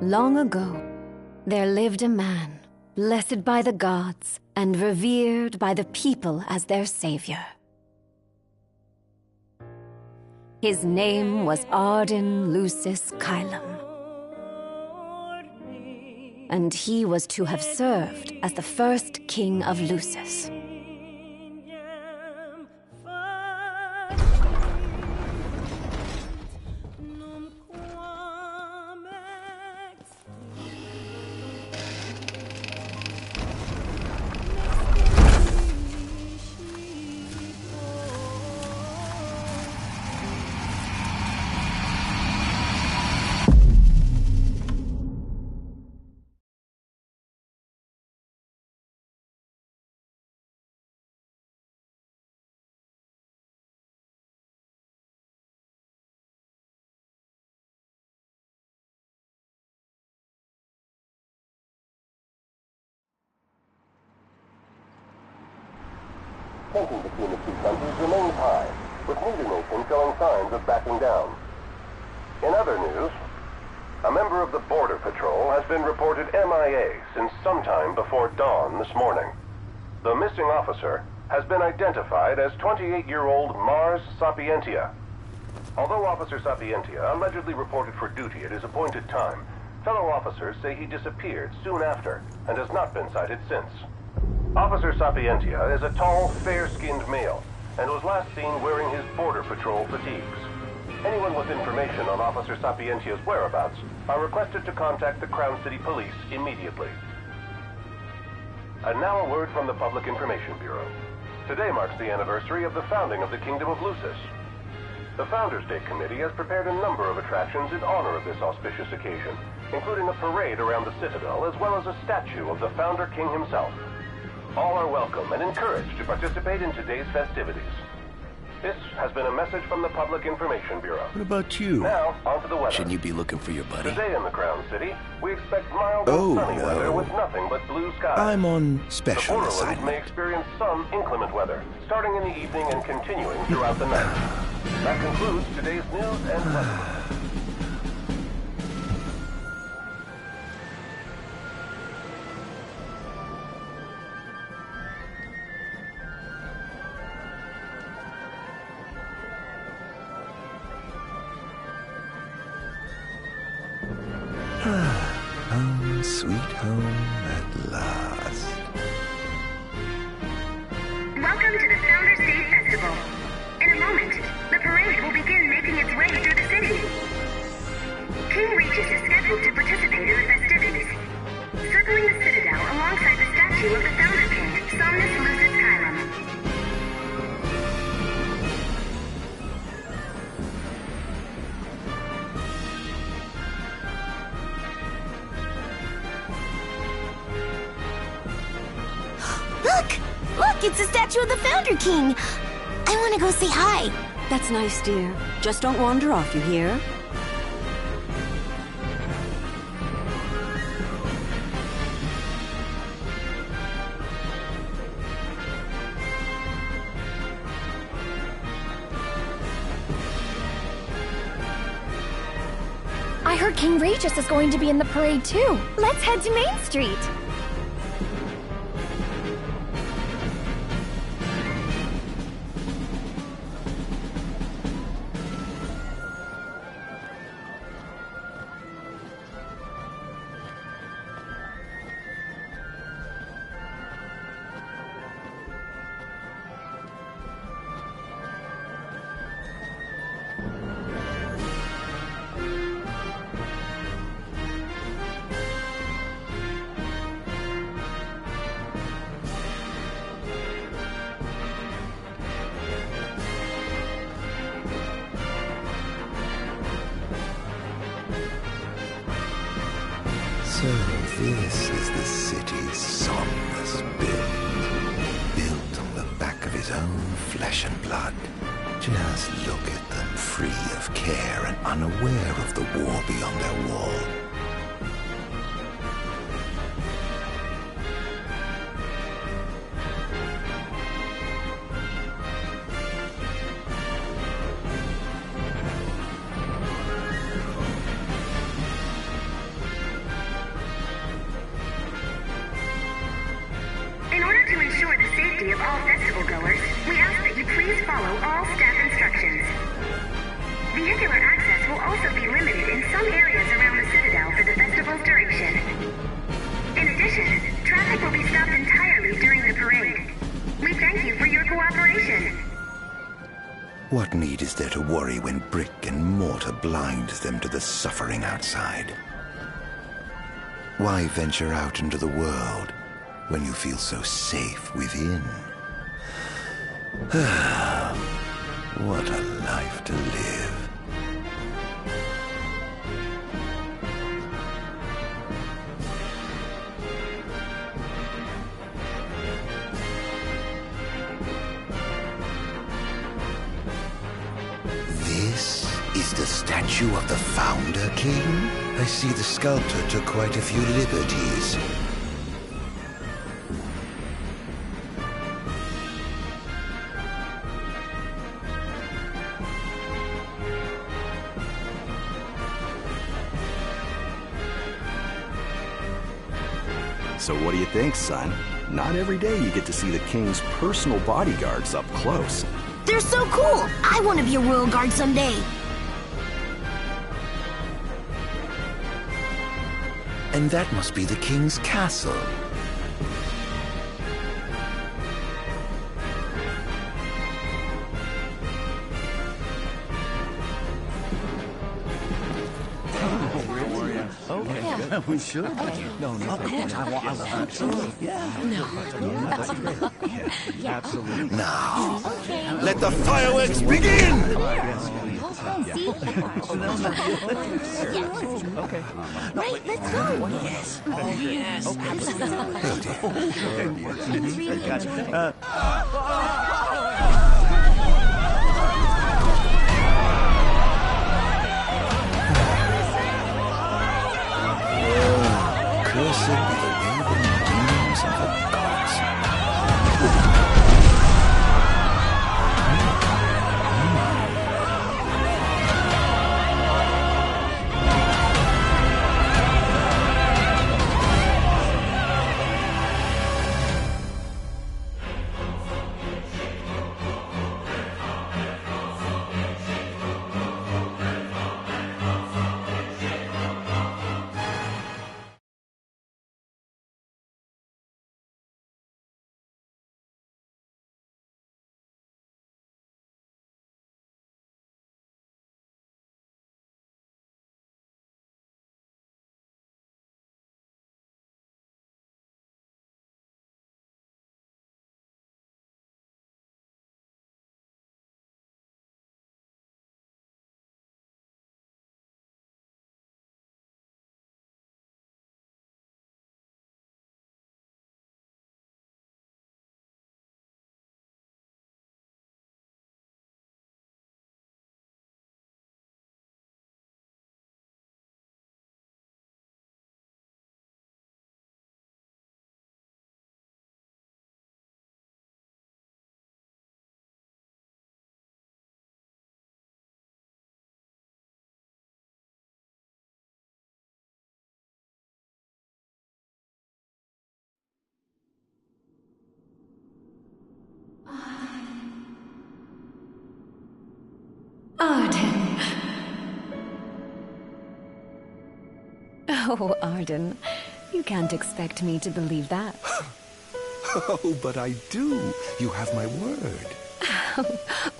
Long ago, there lived a man, blessed by the gods and revered by the people as their savior. His name was Ardyn Lucis Kylum, and he was to have served as the first king of Lucis. Tension between the two countries remains high, with neither nation showing signs of backing down. In other news, a member of the Border Patrol has been reported MIA since sometime before dawn this morning. The missing officer has been identified as 28-year-old Mars Sapientia. Although Officer Sapientia allegedly reported for duty at his appointed time, fellow officers say he disappeared soon after and has not been sighted since. Officer Sapientia is a tall, fair-skinned male and was last seen wearing his Border Patrol fatigues. Anyone with information on Officer Sapientia's whereabouts are requested to contact the Crown City Police immediately. And now a word from the Public Information Bureau. Today marks the anniversary of the founding of the Kingdom of Lucis. The Founders Day Committee has prepared a number of attractions in honor of this auspicious occasion, including a parade around the Citadel as well as a statue of the Founder King himself. All are welcome and encouraged to participate in today's festivities. This has been a message from the Public Information Bureau. What about you? Now, on to the weather. Shouldn't you be looking for your buddy? Today in the Crown City, we expect mild and sunny weather with nothing but blue skies. I'm on special The Borderlands assignment. may experience some inclement weather, starting in the evening and continuing throughout the night. That concludes today's news and weather. Home, sweet home at last. Welcome to the Founders Day Festival. In a moment, the parade will begin making its way through the city. King Regis is scheduled to participate in the festivities, circling the Citadel alongside the statue of the Founder King, Somnus Lucis Kylum. Look, it's the statue of the Founder King. I want to go say hi. That's nice, dear. Just don't wander off, you hear? I heard King Regis is going to be in the parade too. Let's head to Main Street. So this is the city's Somnus built on the back of his own flesh and blood. Just look at them, free of care and unaware of the war beyond their wall. follow all staff instructions. Vehicular access will also be limited in some areas around the Citadel for the festival's duration. In addition, traffic will be stopped entirely during the parade. We thank you for your cooperation. What need is there to worry when brick and mortar blinds them to the suffering outside? Why venture out into the world when you feel so safe within? What a life to live. This is the statue of the Founder King? I see the sculptor took quite a few liberties. So what do you think, son? Not every day you get to see the king's personal bodyguards up close. They're so cool! I want to be a royal guard someday! And that must be the king's castle. We should. Okay. No, of course. I want absolutely. Yeah. No. Yeah. Absolutely. Now, let the fireworks begin! Okay. Right, let's go. Yes. Oh, yes. Cursed be the raven demons of the gods. Ardyn. Oh, Ardyn. You can't expect me to believe that. Oh, but I do. You have my word.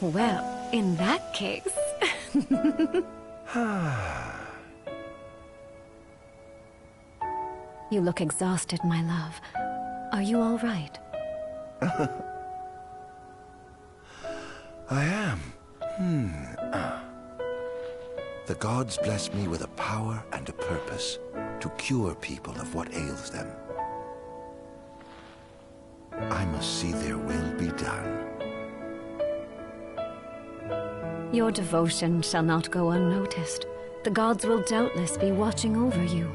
Well, in that case... You look exhausted, my love. Are you all right? I am. The gods bless me with a power and a purpose to cure people of what ails them. I must see their will be done. Your devotion shall not go unnoticed. The gods will doubtless be watching over you.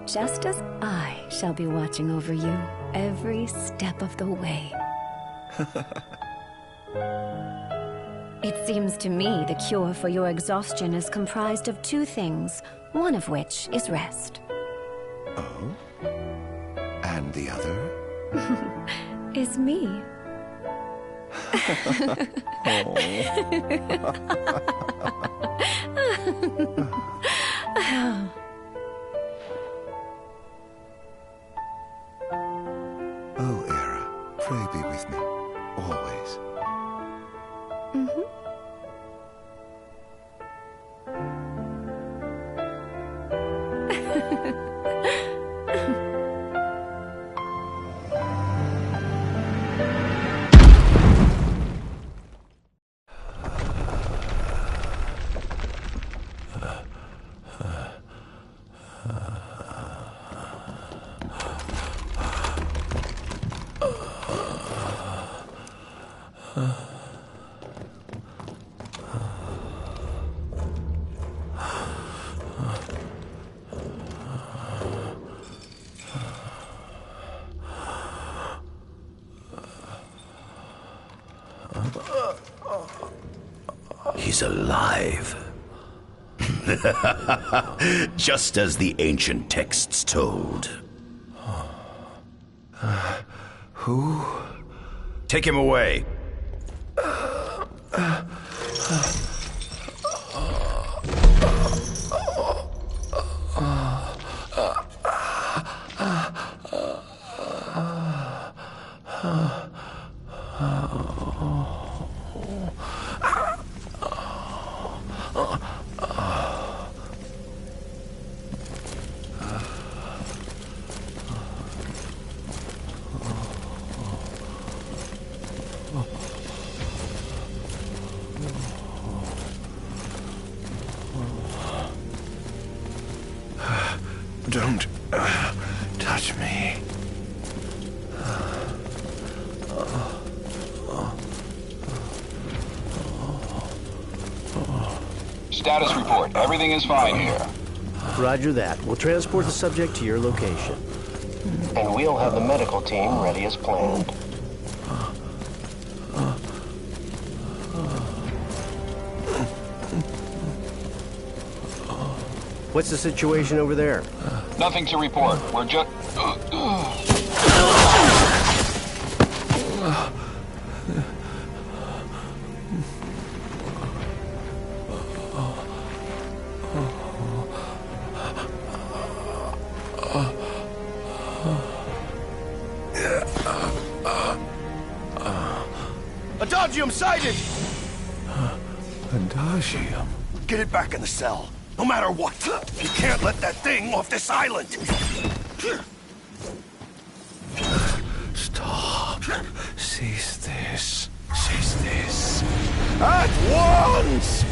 Just as I shall be watching over you every step of the way. It seems to me the cure for your exhaustion is comprised of two things, one of which is rest. Oh? And the other? Is me. Oh, Era, pray be with me, always. He's alive. Just as the ancient texts told. Who? Take him away. Don't touch me. Status report. Everything is fine here. Roger that. We'll transport the subject to your location. And we'll have the medical team ready as planned. What's the situation over there? Nothing to report. We're just... Adagium sighted! Adagium? Get it back in the cell. No matter what. You can't let that thing off this island. Stop. Cease this. Cease this. At once!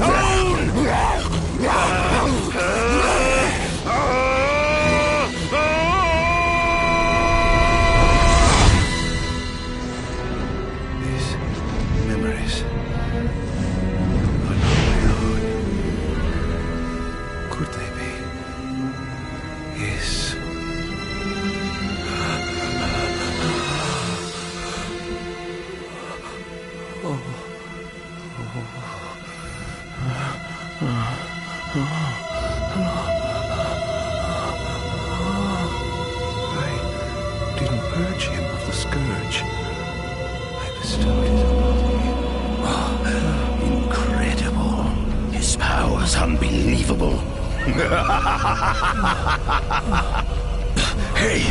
atone! These memories are not my own. Could they be? Yes. I didn't purge him of the scourge. I bestowed it upon him. Incredible. His power's unbelievable. Hey!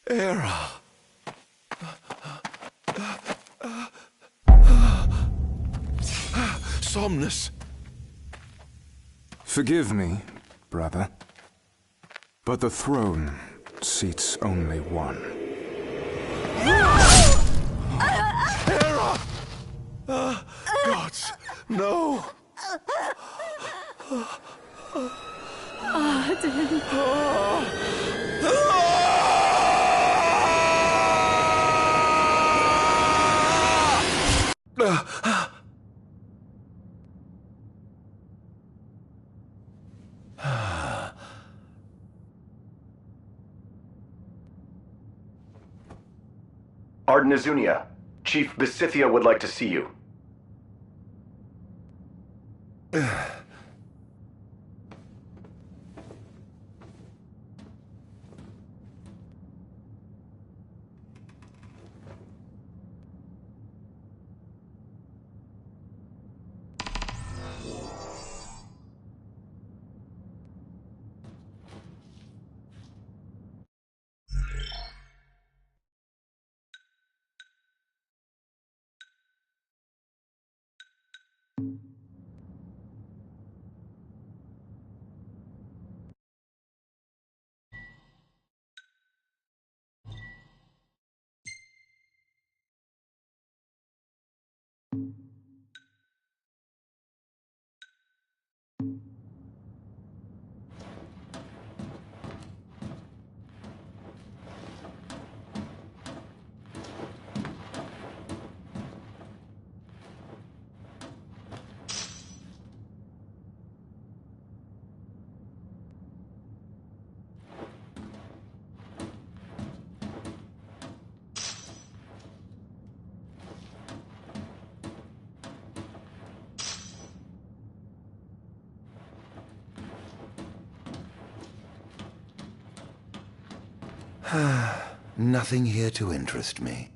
Era. Somnus. Forgive me, brother, but the throne seats only one. Era! Gods, no! Ardyn. Ardyn Azunia, Chief Besithia would like to see you. Nothing here to interest me.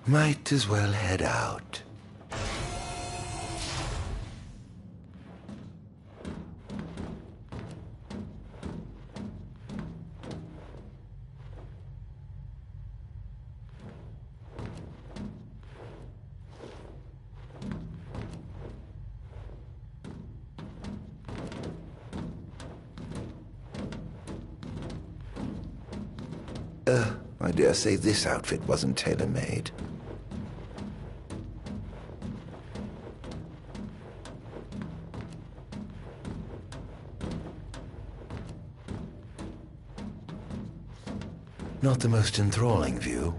Might as well head out. I dare say this outfit wasn't tailor-made. Not the most enthralling view.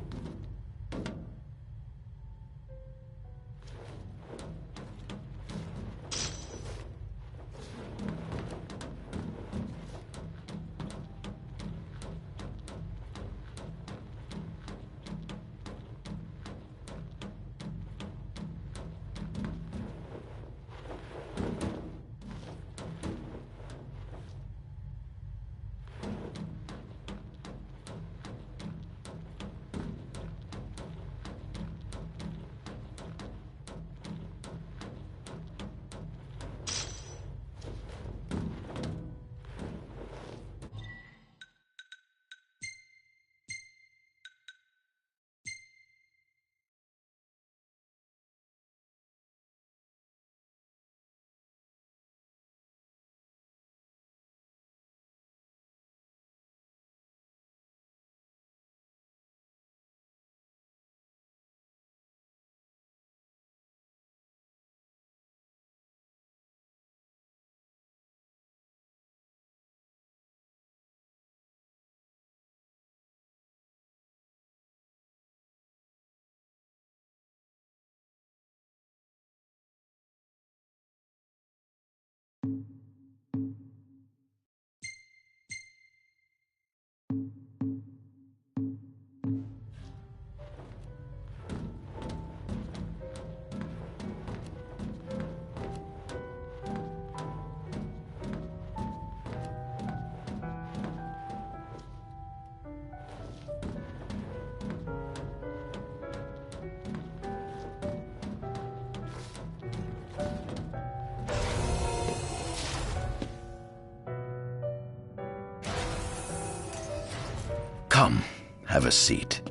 Come, have a seat.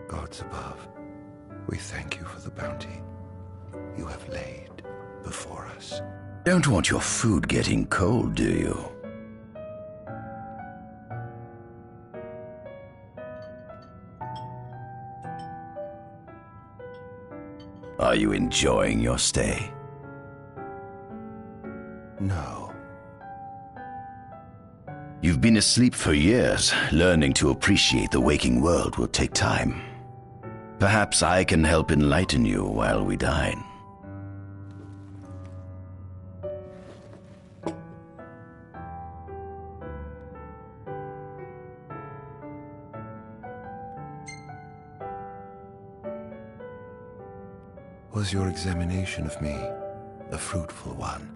Gods above, we thank you for the bounty you have laid before us. Don't want your food getting cold, do you? Are you enjoying your stay? No. You've been asleep for years. Learning to appreciate the waking world will take time. Perhaps I can help enlighten you while we dine. Was your examination of me a fruitful one?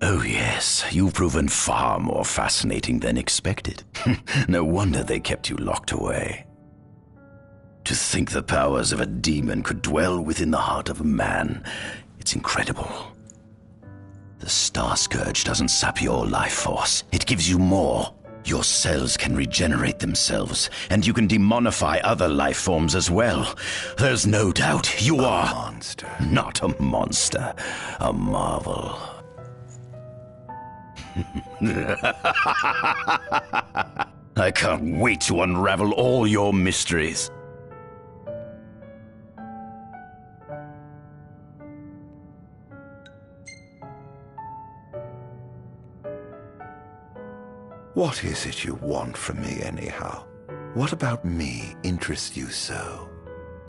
Oh yes, you've proven far more fascinating than expected. No wonder they kept you locked away. To think the powers of a demon could dwell within the heart of a man, it's incredible. The Star Scourge doesn't sap your life force, it gives you more. Your cells can regenerate themselves, and you can demonify other life forms as well. There's no doubt you are... a monster. Not a monster, a marvel. I can't wait to unravel all your mysteries. What is it you want from me, anyhow? What about me interests you so?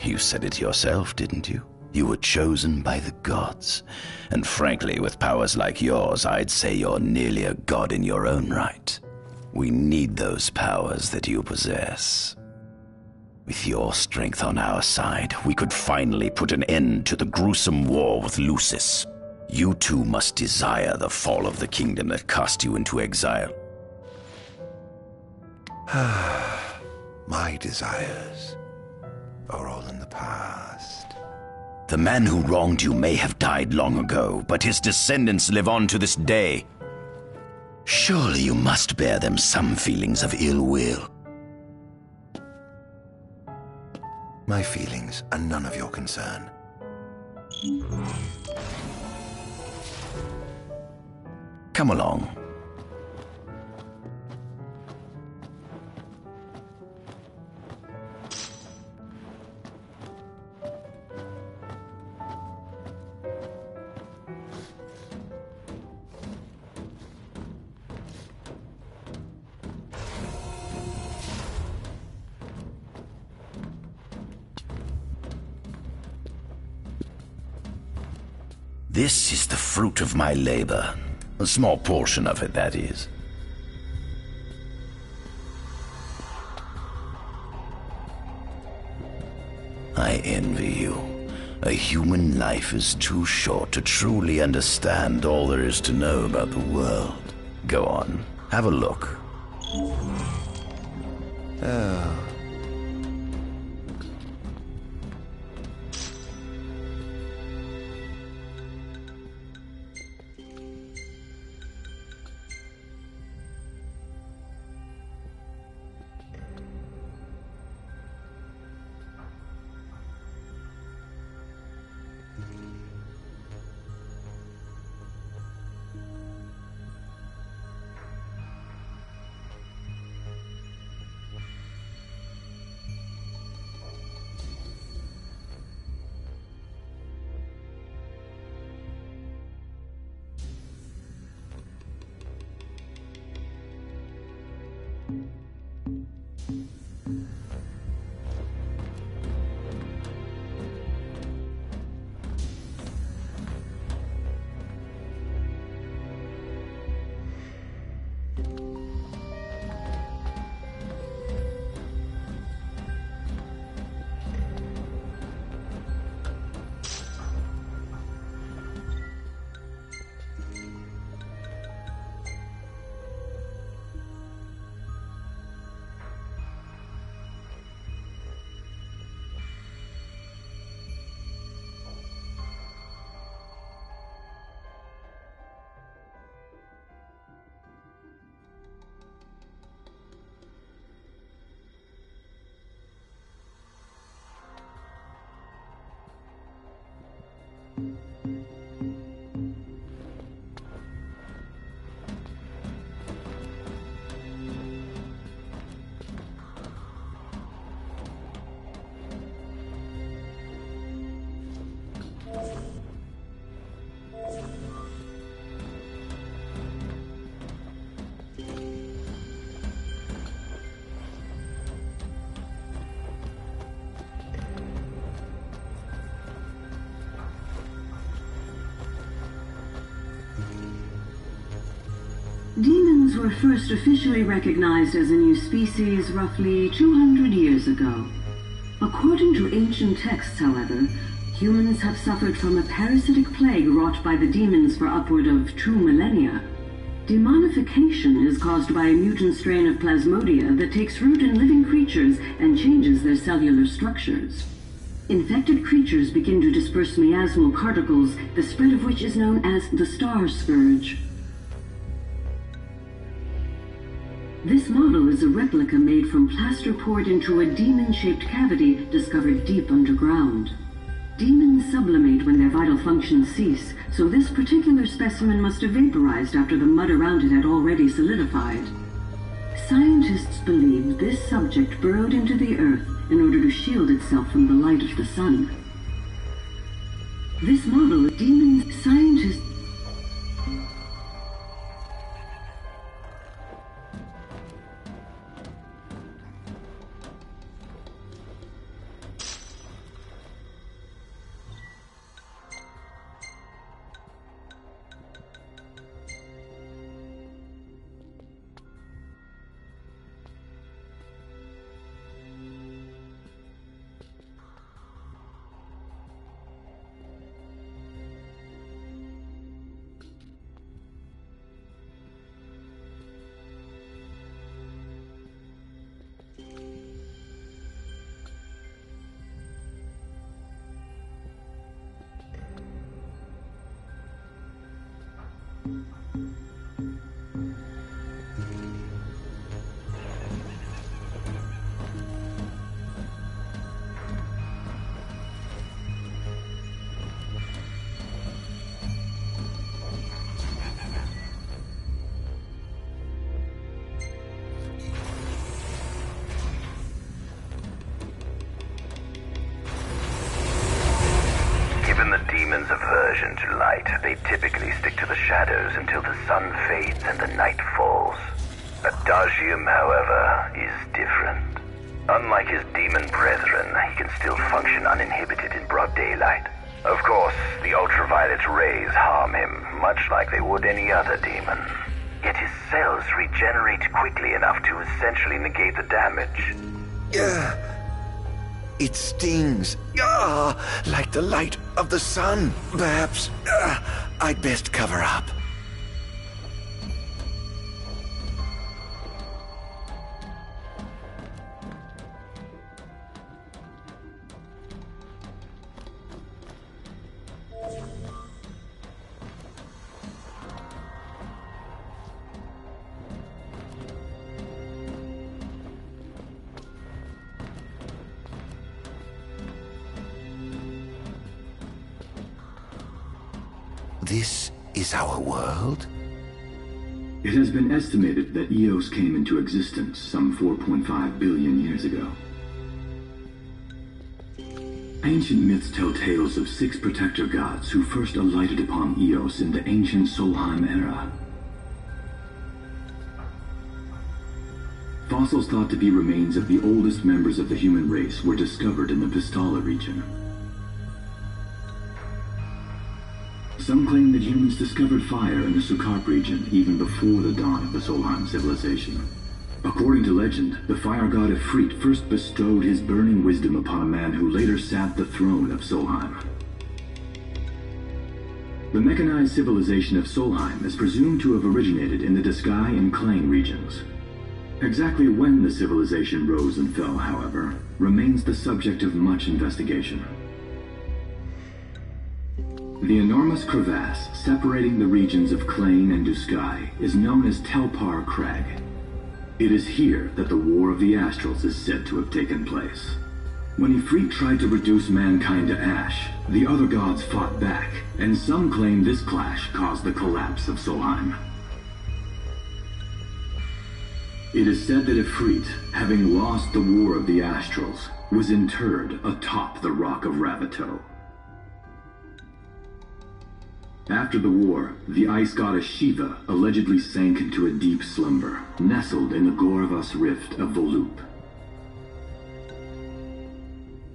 You said it yourself, didn't you? You were chosen by the gods. And frankly, with powers like yours, I'd say you're nearly a god in your own right. We need those powers that you possess. With your strength on our side, we could finally put an end to the gruesome war with Lucis. You too must desire the fall of the kingdom that cast you into exile. My desires are all in the past. The man who wronged you may have died long ago, but his descendants live on to this day. Surely you must bear them some feelings of ill will. My feelings are none of your concern. Come along. This is the fruit of my labor. A small portion of it, that is. I envy you. A human life is too short to truly understand all there is to know about the world. Go on, have a look. Oh. Demons were first officially recognized as a new species roughly 200 years ago. According to ancient texts, however, humans have suffered from a parasitic plague wrought by the demons for upward of 2 millennia. Demonification is caused by a mutant strain of plasmodia that takes root in living creatures and changes their cellular structures. Infected creatures begin to disperse miasmal particles, the spread of which is known as the Star Scourge. This model is a replica made from plaster poured into a demon-shaped cavity discovered deep underground. Demons sublimate when their vital functions cease, so this particular specimen must have vaporized after the mud around it had already solidified. Scientists believe this subject burrowed into the earth in order to shield itself from the light of the sun. This model of demons, scientists... demon's aversion to light, they typically stick to the shadows until the sun fades and the night falls. Adagium, however, is different. Unlike his demon brethren, he can still function uninhibited in broad daylight. Of course, the ultraviolet rays harm him, much like they would any other demon. Yet his cells regenerate quickly enough to essentially negate the damage. It stings. Like the light of the sun. Perhaps I'd best cover up. This is our world? It has been estimated that Eos came into existence some 4.5 billion years ago. Ancient myths tell tales of 6 protector gods who first alighted upon Eos in the ancient Solheim era. Fossils thought to be remains of the oldest members of the human race were discovered in the Pistola region. Some claim that humans discovered fire in the Sukarp region even before the dawn of the Solheim civilization. According to legend, the fire god Ifrit first bestowed his burning wisdom upon a man who later sat the throne of Solheim. The mechanized civilization of Solheim is presumed to have originated in the Diskai and Klang regions. Exactly when the civilization rose and fell, however, remains the subject of much investigation. The enormous crevasse separating the regions of Klain and Duskai is known as Telpar Crag. It is here that the War of the Astrals is said to have taken place. When Ifrit tried to reduce mankind to ash, the other gods fought back, and some claim this clash caused the collapse of Solheim. It is said that Ifrit, having lost the War of the Astrals, was interred atop the Rock of Ravito. After the war, the ice goddess Shiva allegedly sank into a deep slumber, nestled in the Goravas Rift of Volup.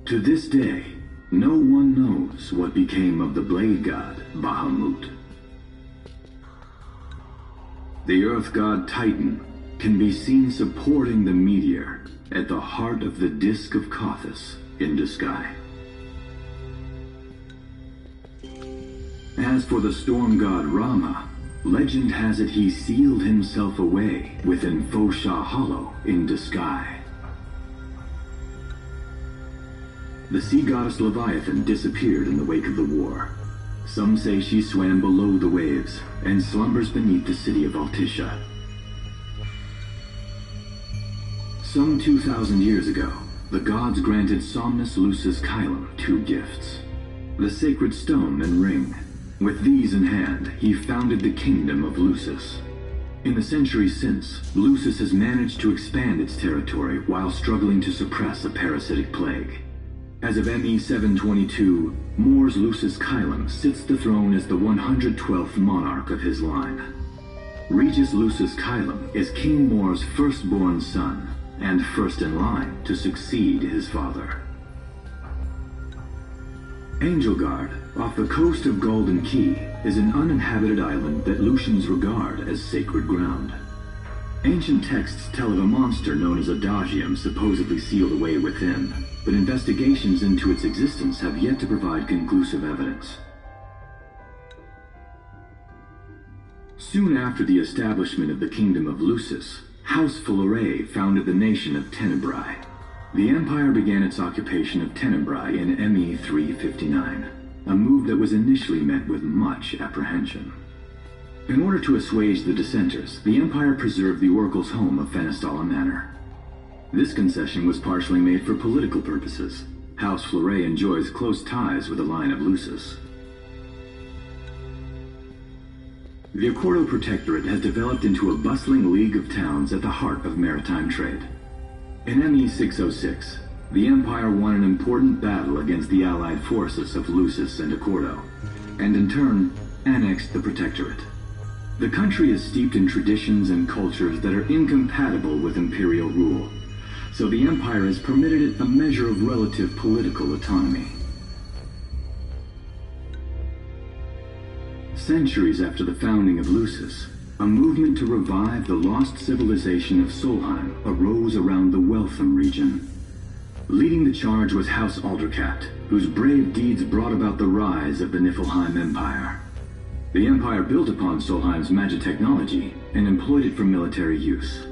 To this day, no one knows what became of the blade god Bahamut. The earth god Titan can be seen supporting the meteor at the heart of the disk of Kothis in Duskai. As for the storm god Rama, legend has it he sealed himself away within Fosha Hollow in Duskai. The sea goddess Leviathan disappeared in the wake of the war. Some say she swam below the waves and slumbers beneath the city of Altisha. Some 2,000 years ago, the gods granted Somnus Lucis Kylum 2 gifts: the sacred stone and ring. With these in hand, he founded the kingdom of Lucis. In the centuries since, Lucis has managed to expand its territory while struggling to suppress a parasitic plague. As of ME 722, Mor's Lucis Kylum sits the throne as the 112th monarch of his line. Regis Lucis Kylum is King Mor's firstborn son, and first in line to succeed his father. Angelgard, off the coast of Golden Key, is an uninhabited island that Lucians regard as sacred ground. Ancient texts tell of a monster known as Adagium supposedly sealed away within, but investigations into its existence have yet to provide conclusive evidence. Soon after the establishment of the Kingdom of Lucis, House Fulare founded the nation of Tenebrae. The Empire began its occupation of Tenebrae in ME 359, a move that was initially met with much apprehension. In order to assuage the dissenters, the Empire preserved the Oracle's home of Fenestala Manor. This concession was partially made for political purposes. House Fulare enjoys close ties with the line of Lucis. The Accordo Protectorate has developed into a bustling league of towns at the heart of maritime trade. In ME 606, the Empire won an important battle against the allied forces of Lucis and Accordo, and in turn, annexed the Protectorate. The country is steeped in traditions and cultures that are incompatible with imperial rule, so the Empire has permitted it a measure of relative political autonomy. Centuries after the founding of Lucis, a movement to revive the lost civilization of Solheim arose around the Weltham region. Leading the charge was House Aldercat, whose brave deeds brought about the rise of the Niflheim Empire. The Empire built upon Solheim's magic technology and employed it for military use.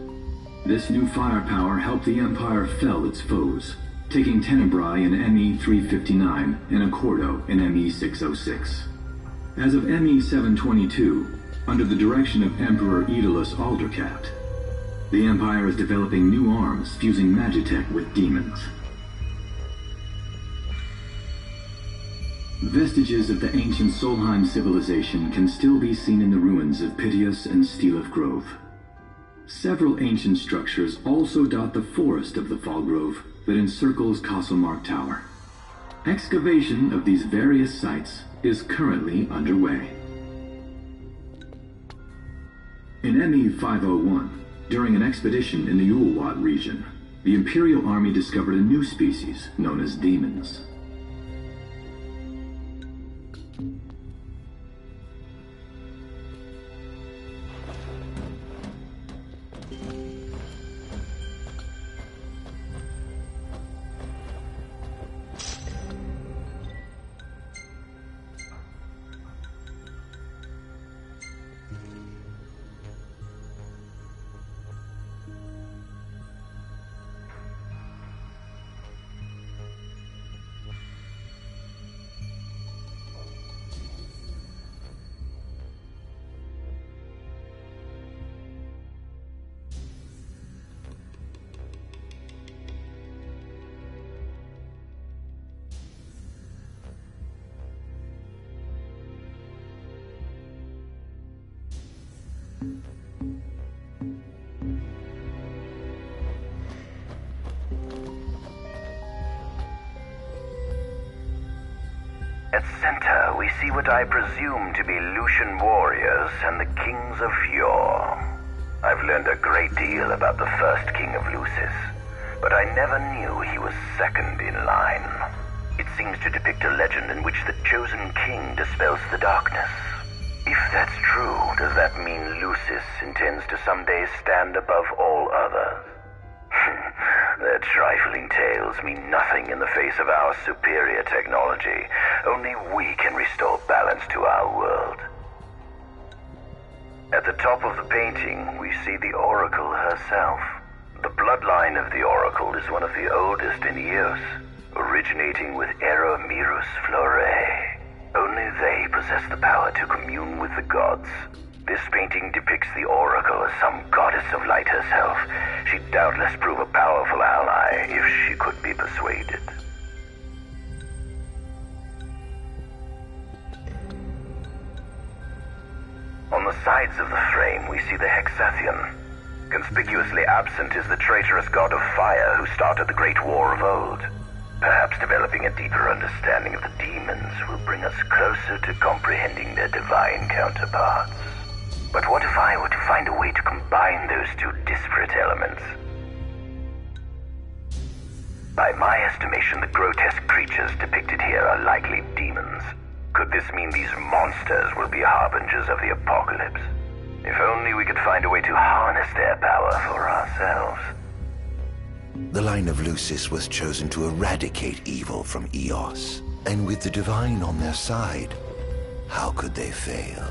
This new firepower helped the Empire fell its foes, taking Tenebrae in ME 359 and Accordo in ME 606. As of ME 722, under the direction of Emperor Aedalus Aldercat, the Empire is developing new arms fusing magitech with demons. Vestiges of the ancient Solheim civilization can still be seen in the ruins of Piteous and Steeleth Grove. Several ancient structures also dot the forest of the Fall Grove that encircles Castlemark Tower. Excavation of these various sites is currently underway. In ME 501, during an expedition in the Ulwat region, the Imperial Army discovered a new species known as demons. At center, we see what I presume to be Lucian warriors and the kings of yore. I've learned a great deal about the first king of Lucis, but I never knew he was second in line. It seems to depict a legend in which the chosen king dispels the darkness. If that's true, does that mean Lucis intends to someday stand above all others? Their trifling tales mean nothing in the face of our superior technology. Only we can restore balance to our world. At the top of the painting, we see the Oracle herself. The bloodline of the Oracle is one of the oldest in Eos, originating with Eromirus Flore. Only they possess the power to commune with the gods. This painting depicts the Oracle as some goddess of light herself. She'd doubtless prove a powerful ally if she could be persuaded. On the sides of the frame, we see the Hexathian. Conspicuously absent is the traitorous god of fire who started the Great War of old. Perhaps developing a deeper understanding of the demons will bring us closer to comprehending their divine counterparts. But what if I were to find a way to combine those two disparate elements? By my estimation, the grotesque creatures depicted here are likely demons. Could this mean these monsters will be harbingers of the apocalypse? If only we could find a way to harness their power for ourselves. The line of Lucis was chosen to eradicate evil from Eos, and with the divine on their side, how could they fail?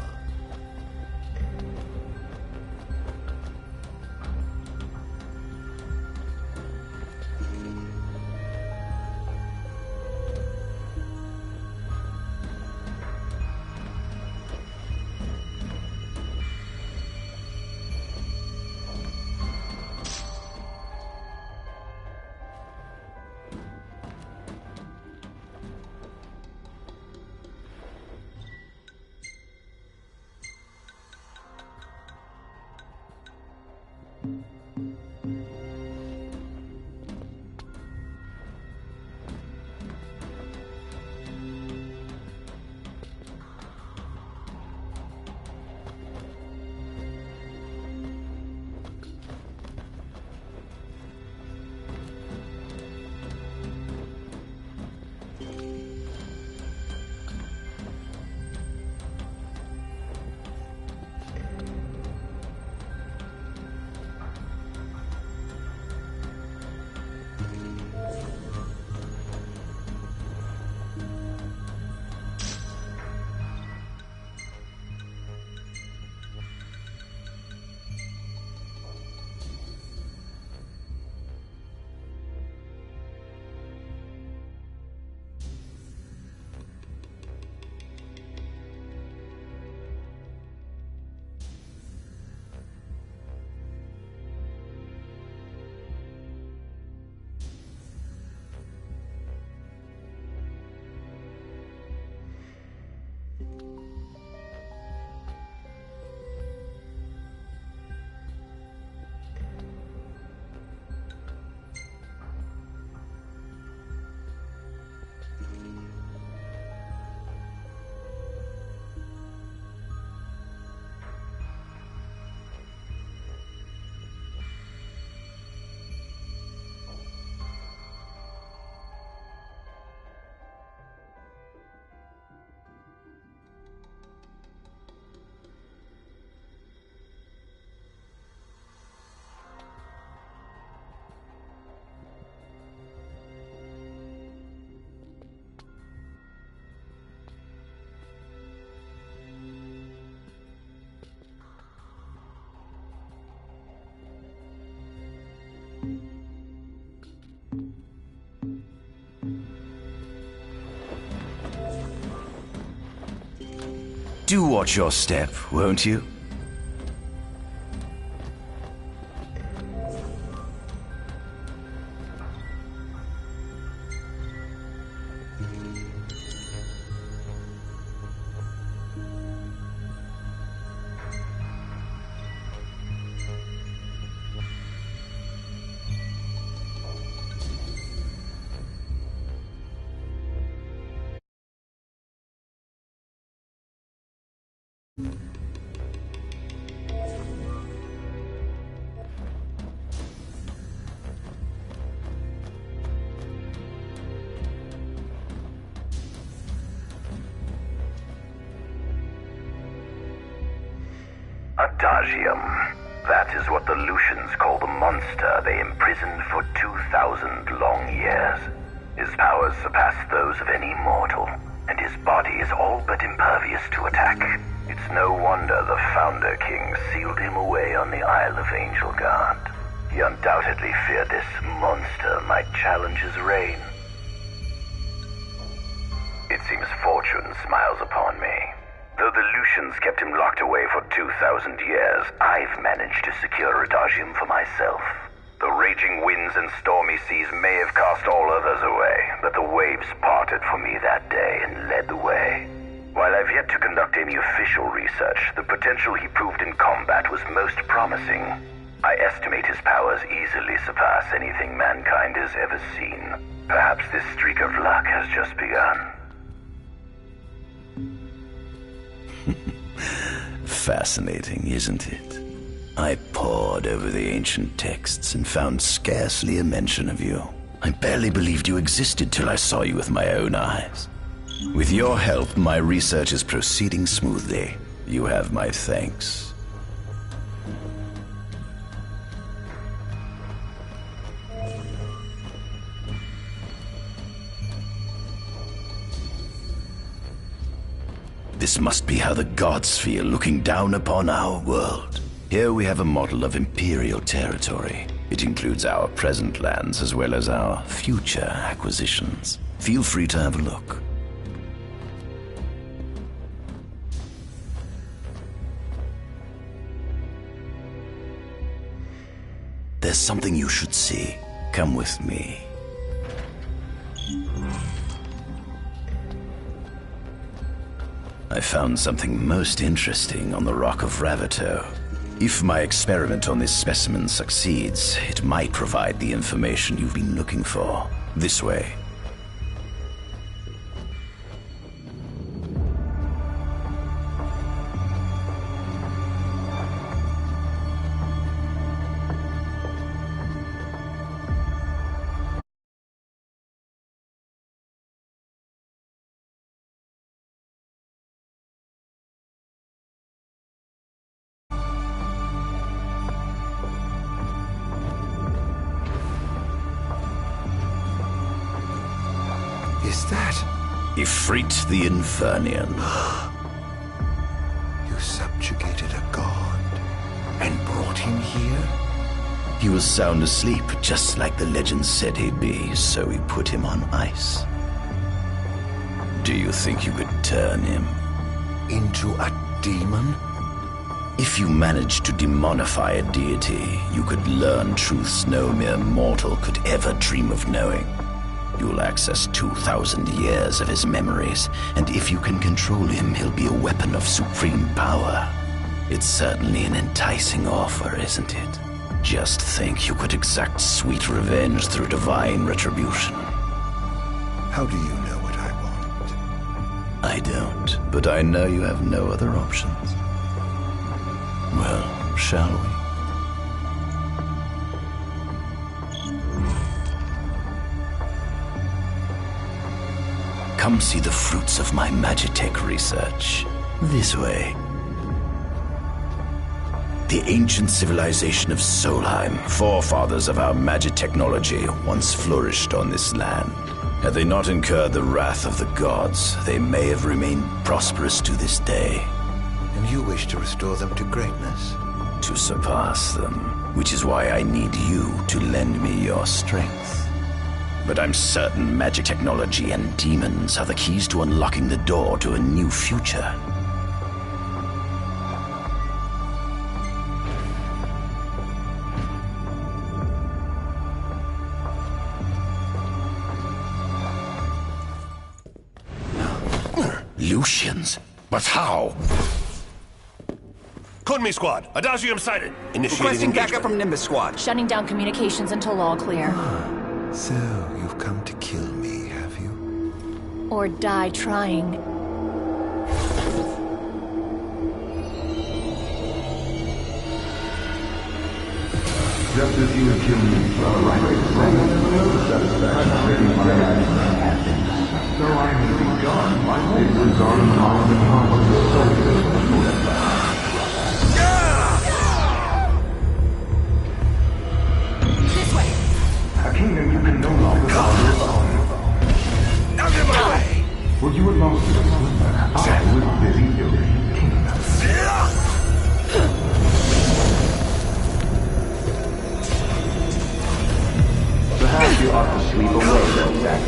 Do watch your step, won't you? Adagium. That is what the Lucians call the monster they imprisoned for 2,000 long years. His powers surpass those of any mortal, and his body is all but impervious to attack. It's no wonder the Founder King sealed him away on the Isle of Angel Guard. He undoubtedly feared this monster might challenge his reign. It seems fortune smiles upon me. Though the Lucians kept him locked away for 2,000 years, I've managed to secure Adagium for myself. The raging winds and stormy seas may have cast all others away, but the waves parted for me that day and led the way. While I've yet to conduct any official research, the potential he proved in combat was most promising. I estimate his powers easily surpass anything mankind has ever seen. Perhaps this streak of luck has just begun. Fascinating, isn't it? I pored over the ancient texts and found scarcely a mention of you. I barely believed you existed till I saw you with my own eyes. With your help, my research is proceeding smoothly. You have my thanks. This must be how the gods feel looking down upon our world. Here we have a model of imperial territory. It includes our present lands as well as our future acquisitions. Feel free to have a look. There's something you should see. Come with me. I found something most interesting on the Rock of Ravito. If my experiment on this specimen succeeds, it might provide the information you've been looking for. This way. Is that? Ifrit the Infernian. You subjugated a god and brought him here? He was sound asleep, just like the legend said he'd be, so we put him on ice. Do you think you could turn him into a demon? If you managed to demonify a deity, you could learn truths no mere mortal could ever dream of knowing. You'll access 2,000 years of his memories, and if you can control him, he'll be a weapon of supreme power. It's certainly an enticing offer, isn't it? Just think you could exact sweet revenge through divine retribution. How do you know what I want? I don't, but I know you have no other options. Well, shall we? Come see the fruits of my Magitech research. This way. The ancient civilization of Solheim, forefathers of our Magitechnology, once flourished on this land. Had they not incurred the wrath of the gods, they may have remained prosperous to this day. And you wish to restore them to greatness? To surpass them, which is why I need you to lend me your strength. but I'm certain magic technology and demons are the keys to unlocking the door to a new future. Lucians? But how? Kunmi Squad, Adagium sighted. Initiating Requesting backup engagement. from Nimbus Squad. Shutting down communications until all clear. So, you've come to kill me, have you? Or die trying. Just as you would kill me for a right of satisfaction, so I have begun my labors on the heart of the soldiers. This way! A kingdom you can no longer call your own. Out of my way! Would you allow me to slumber? I was busy building kingdoms. Perhaps you ought to sleep away then, Jack.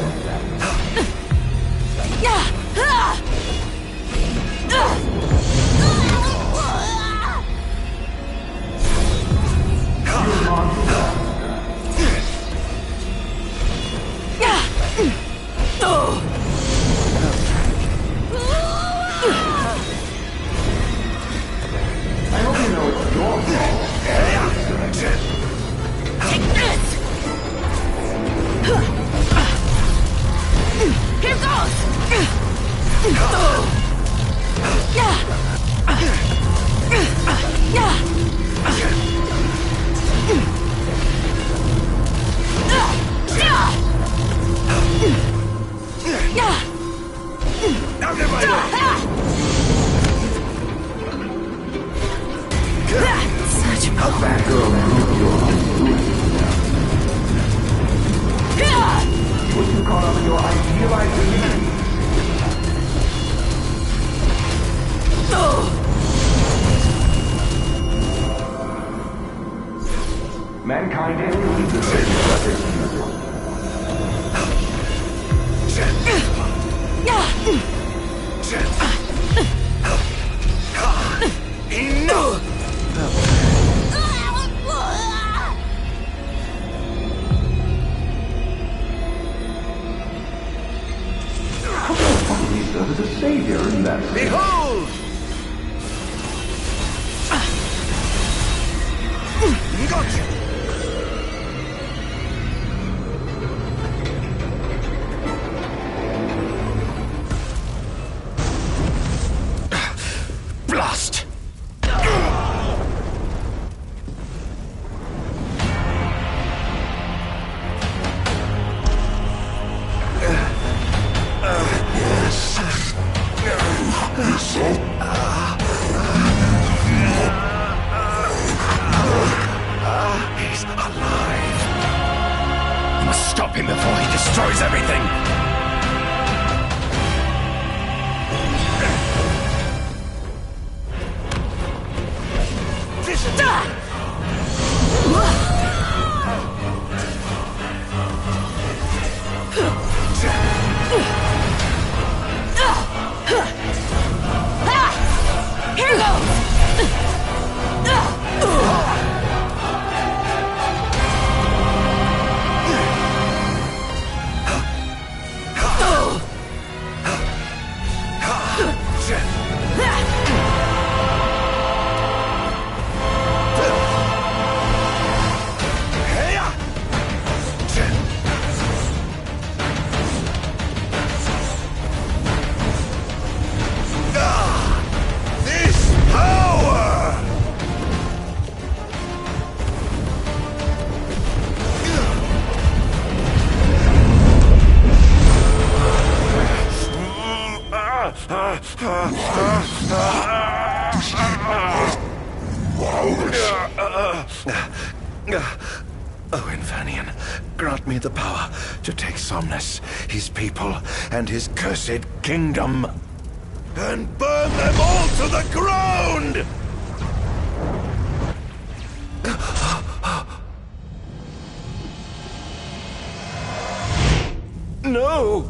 I hope you know it's your fault. Take this! Here goes! Such A bad girl proved your would you call up your idealized humanity? Mankind is the same as a savior in that sense. Behold! Gotcha! Blast! He's alive. You must stop him before he destroys everything! Here goes! Oh, Infanian, grant me the power to take Somnus, his people, and his cursed kingdom, and burn them all to the ground! No!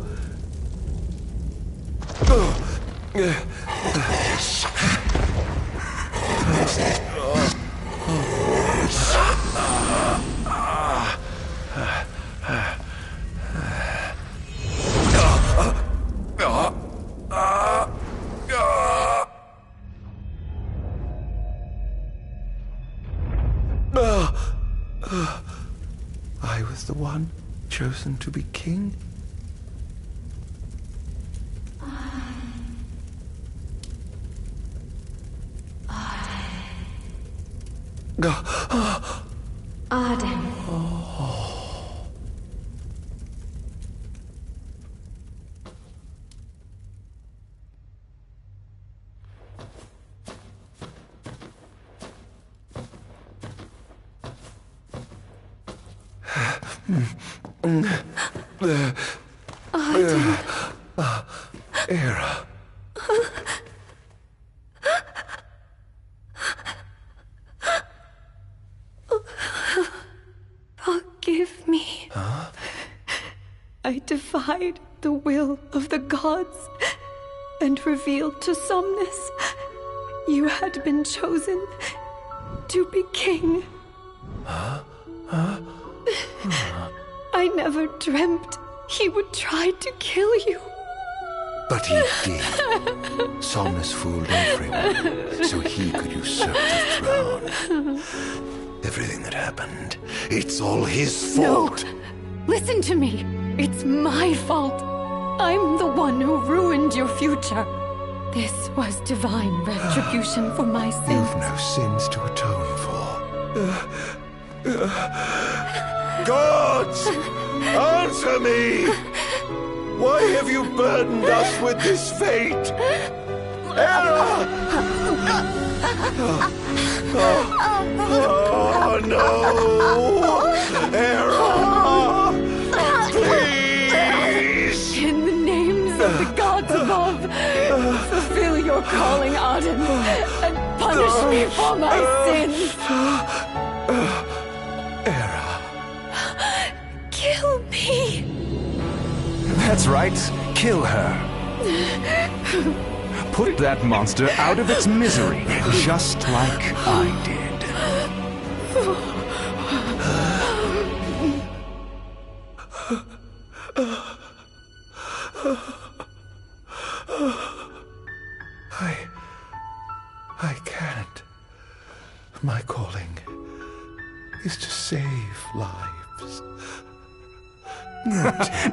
I was the one chosen to be king? Ardyn. Era. Forgive me. Huh? I defied the will of the gods and revealed to Somnus you had been chosen to be king. Huh? I never dreamt he would try to kill you. But he did. Somnus fooled everyone so he could usurp the throne. Everything that happened, it's all his fault. No! Listen to me. It's my fault. I'm the one who ruined your future. This was divine retribution for my sins. You've no sins to atone for. Gods! Answer me! Why have you burdened us with this fate? Era! Oh no! Era! Please! In the names of the gods above, fulfill your calling, Ardyn, and punish me for my sins. Era. Kill me. That's right. Kill her. Put that monster out of its misery, just like I did. I can't. My calling is to save lives.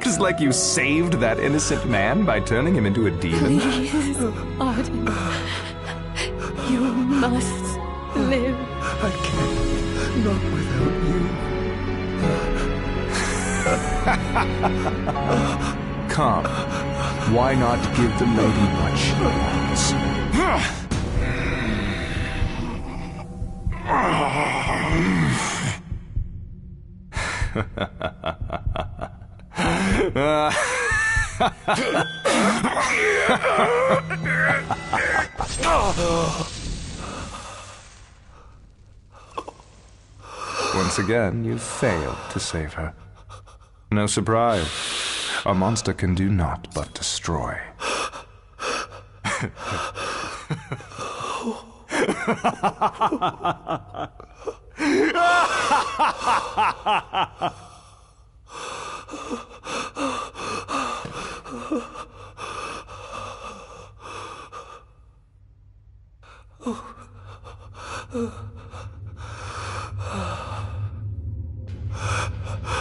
Just like you saved that innocent man by turning him into a demon. Please, Ardyn. You must live. I can't. Not without you. Come. Why not give the lady what she wants? Once again, you failed to save her. No surprise. A monster can do naught but destroy.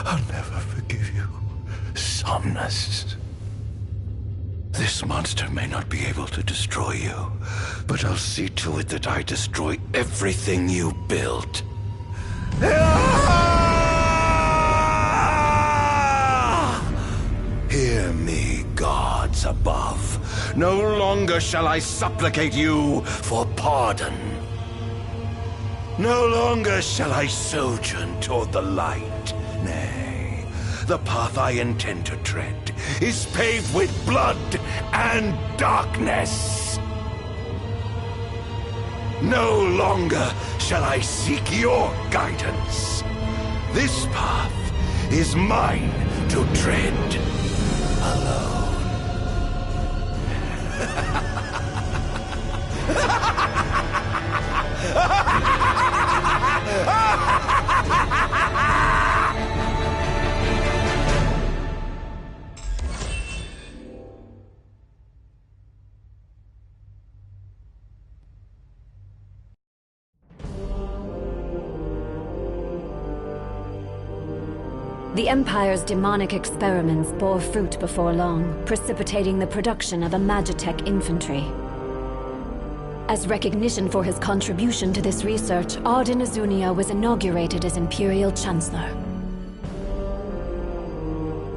I'll never forgive you, Somnus. This monster may not be able to destroy you, but I'll see to it that I destroy everything you built. Hear me, gods above. No longer shall I supplicate you for pardon. No longer shall I sojourn toward the light. Nay, the path I intend to tread is paved with blood and darkness. No longer shall I seek your guidance. This path is mine to tread. The Empire's demonic experiments bore fruit before long, precipitating the production of a Magitech infantry. As recognition for his contribution to this research, Ardyn was inaugurated as Imperial Chancellor.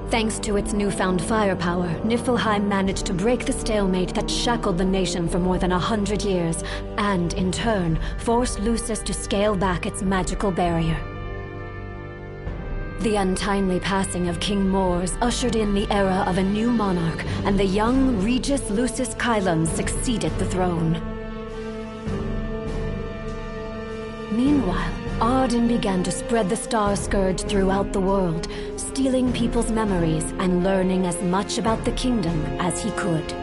Thanks to its newfound firepower, Niflheim managed to break the stalemate that shackled the nation for more than 100 years, and, in turn, forced Lucis to scale back its magical barrier. The untimely passing of King Mors ushered in the era of a new monarch, and the young Regis Lucis Kylum succeeded the throne. Meanwhile, Ardyn began to spread the Star Scourge throughout the world, stealing people's memories and learning as much about the kingdom as he could.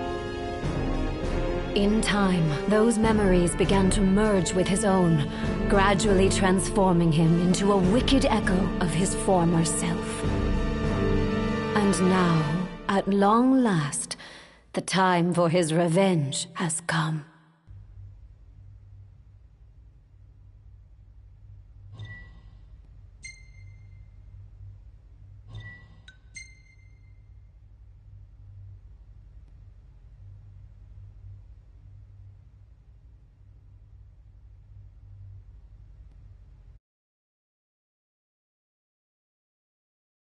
In time, those memories began to merge with his own, gradually transforming him into a wicked echo of his former self. And now, at long last, the time for his revenge has come.